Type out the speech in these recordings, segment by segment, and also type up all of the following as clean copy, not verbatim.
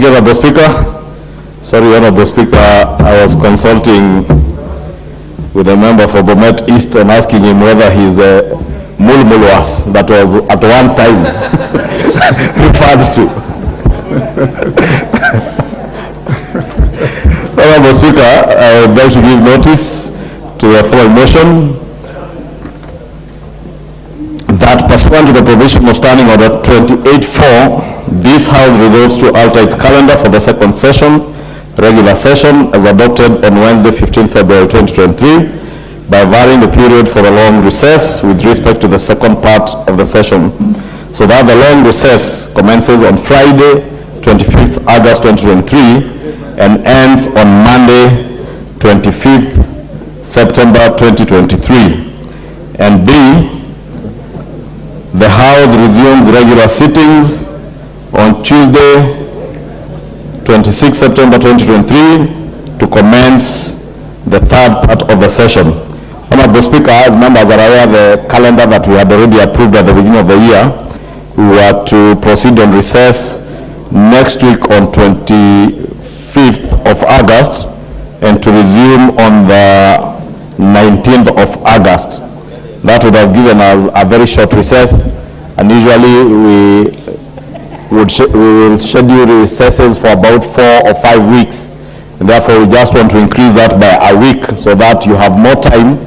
you, Honorable Speaker. Sorry, Honorable Speaker, I was consulting with a member for Bomet East and asking him whether he's a mulmulwas that was at one time referred to. Honorable Speaker, I would like to give notice to the following motion that pursuant to the provision of Standing Order 28.4, this House resolves to alter its calendar for the second session, regular session, as adopted on Wednesday, 15 February 2023, by varying the period for the long recess with respect to the second part of the session, so that the long recess commences on Friday, 25th August 2023, and ends on Monday, 25th September 2023. And B, the House resumes regular sittings on Tuesday, 26 September 2023, to commence the third part of the session. Honorable Speaker, as members are aware, the calendar that we had already approved at the beginning of the year, we were to proceed on recess next week on 25th of August and to resume on the 19th of August. That would have given us a very short recess, and usually we will schedule recesses for about 4 or 5 weeks, and therefore we just want to increase that by a week so that you have more time.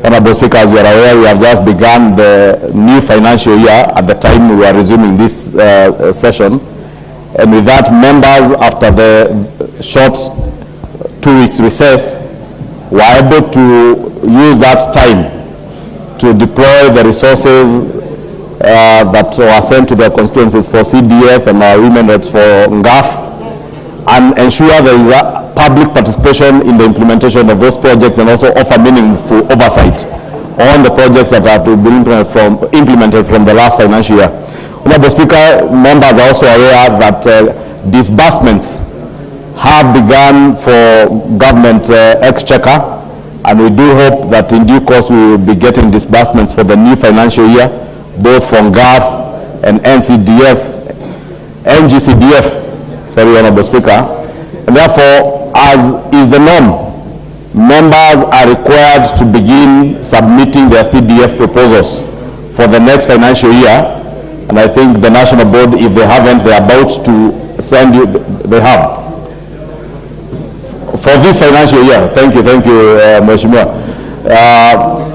Honorable Speaker, as you are aware, we have just begun the new financial year at the time we are resuming this session, and with that, members, after the short 2 weeks recess, were able to use that time to deploy the resources that were sent to their constituencies for CDF and our women reps for NGAF, and ensure there is a public participation in the implementation of those projects, and also offer meaningful oversight on the projects that are to be implemented from the last financial year. Honorable Speaker, members are also aware that disbursements have begun for government exchequer, and we do hope that in due course we will be getting disbursements for the new financial year, both from GAF and NGCDF, sorry, Honorable Speaker. And therefore, as is the norm, members are required to begin submitting their CDF proposals for the next financial year. And I think the National Board, if they haven't, they're about to send you, they have. For this financial year, thank you, Mheshimiwa.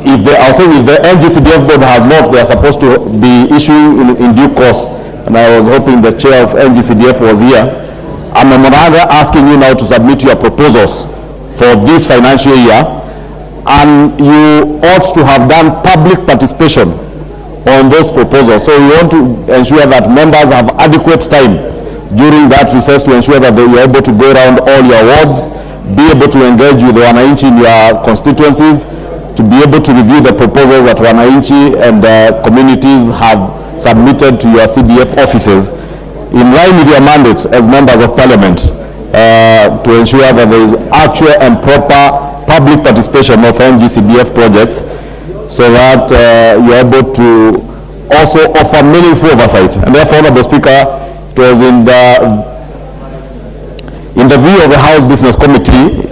If the NGCDF board has not, they are supposed to be issuing in due course. And I was hoping the chair of NGCDF was here. I'm asking you now to submit your proposals for this financial year, and you ought to have done public participation on those proposals. So we want to ensure that members have adequate time during that recess to ensure that they are able to go around all your wards, be able to engage with the wananchi in your constituencies, to be able to review the proposals that wananchi and communities have submitted to your CDF offices in line with your mandates as members of parliament, to ensure that there is actual and proper public participation of NGCDF projects, so that you are able to also offer meaningful oversight. And therefore, Honorable Speaker, it was in the view of the House Business Committee,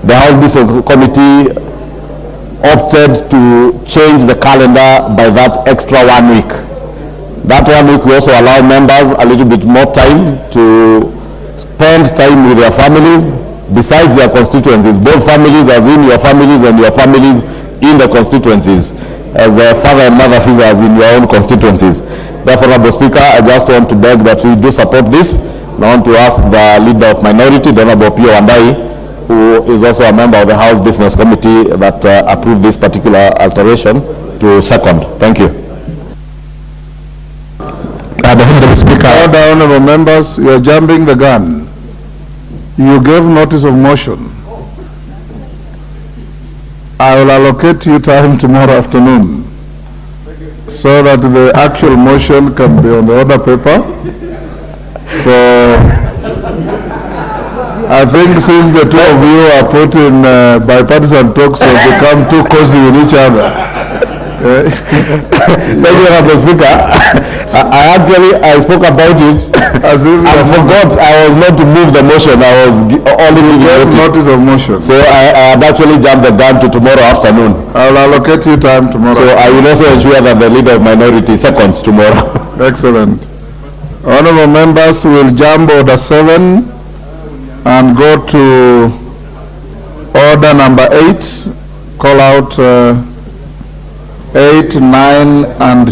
the House Business Committee opted to change the calendar by that extra 1 week. That 1 week will also allow members a little bit more time to spend time with their families besides their constituencies, both families as in your families and your families in the constituencies, as the father and mother figures in your own constituencies. Therefore, Honorable Speaker, I just want to beg that we do support this. And I want to ask the leader of minority, the Honorable Pio Wandai, who is also a member of the House Business Committee that approved this particular alteration, to second. Thank you. Honorable Speaker. Order, honorable members, you are jumping the gun. You gave notice of motion. I will allocate you time tomorrow afternoon so that the actual motion can be on the order paper. So I think since the two of you are put in bipartisan talks, have become too cozy with each other. Thank you, Mr. Speaker. I spoke about it As if I forgot I was not to move the motion. I was only giving notice. notice of motion. So I had actually jumped the gun to tomorrow afternoon. I'll allocate you time tomorrow. So I will also ensure that the leader of minority seconds tomorrow. Excellent. Honorable members, will jump order 7 and go to order number 8. Call out 8, 9, and